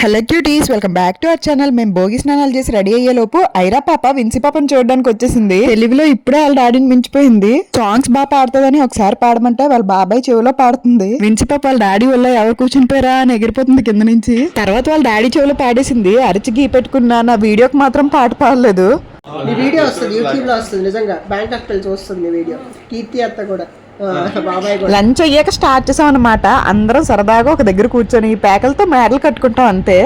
Hello cuties, welcome back to our channel. మేము భోగి స్నానాలు చేసి రెడీ అయ్యే లోపు ఐరా పాప విన్సీ పాపను చూడడానికి వచ్చేసింది. తెలుగులో ఇప్పుడే వాళ్ళ డాడీని మించిపోయింది. సాంగ్స్ బాగా పాడుతుందని ఒకసారి పాడమంటే వాళ్ళ బాబాయ్ చెవిలో పాడుతుంది. విన్సీ పాప వాళ్ళ డాడీ వల్ల ఎవరు కూర్చుంటారా అని ఎగిరిపోతుంది కింద నుంచి. తర్వాత వాళ్ళ డాడీ చెవిలో పాడేసింది. అరిచి గీ పెట్టుకున్నా. నా వీడియోకి మాత్రం పాట పాడలేదు. వీడియో వస్తుంది, యూట్యూబ్ లో వస్తుంది. నిజంగా బ్యాంక్ ఆఫ్ పిల్స్ వస్తుంది వీడియో. కీర్తి అత్త కూడా లంచ్ అయ్యాక స్టార్ట్ చేసాం అన్నమాట. అందరం సరదాగా ఒక దగ్గర కూర్చొని పేకలతో మేడలు కట్టుకుంటాం అంతే.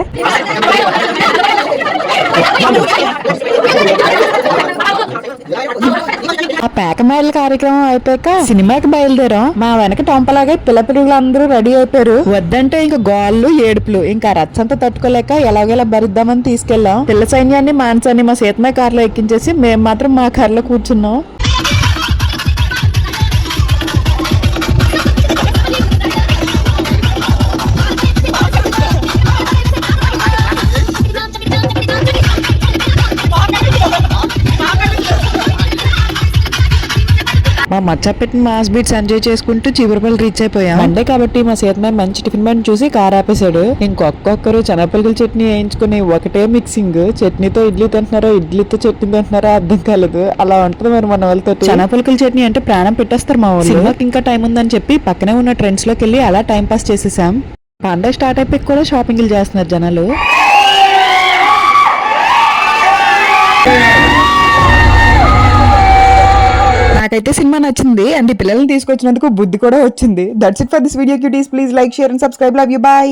ఆ పేక మేడల కార్యక్రమం అయిపోయాక సినిమాకి బయలుదేరాం. మా వెనక టొంపలాగే పిల్లపిల్లలు అందరూ రెడీ అయిపోయారు. వద్దంటే ఇంకా గోళ్ళు ఏడుపులు. ఇంకా రచ్చంతా తట్టుకోలేక ఎలాగోలా భరిద్దామని తీసుకెళ్లాం. పిల్ల సైన్యాన్ని మానసాన్ని మా సీతమ్మ కారులో ఎక్కించేసి మేము మాత్రం మా కారులో కూర్చున్నాం. మా మచ్చ పెట్టిన మాస్ బీట్స్ ఎంజాయ్ చేసుకుంటూ చివరిపల్లి రీచ్ అయిపోయాం. మండే కాబట్టి మా సీతమ్మ మంచి టిఫిన్ బండి చూసి కార్ ఆపేశాడు. ఇంకొక్కరు శనగపల్లి చట్నీ వేయించుకుని ఒకటే మిక్సింగ్. చట్నీతో ఇడ్లీ తింటున్నారో ఇడ్లీతో చట్నీ తింటున్నారో అర్థం కాలేదు. అలా ఉంటుంది మరి మన వాళ్ళతో. శనగపల్లి చట్నీ అంటే ప్రాణం పెట్టేస్తారు మా వాళ్ళు. సినిమాకి ఇంకా టైం ఉందని చెప్పి పక్కనే ఉన్న ట్రెండ్స్ లోకి వెళ్ళి అలా టైం పాస్ చేసేసాం. పండగ స్టార్ట్ అయిపోయి కూడా షాపింగ్లు చేస్తున్నారు జనాలు. నాకైతే సినిమా నచ్చింది అండ్ ఈ పిల్లల్ని తీసుకొచ్చినందుకు బుద్ధి కూడా వచ్చింది. That's it for this video cuties. Please like, share and subscribe. Love you. Bye.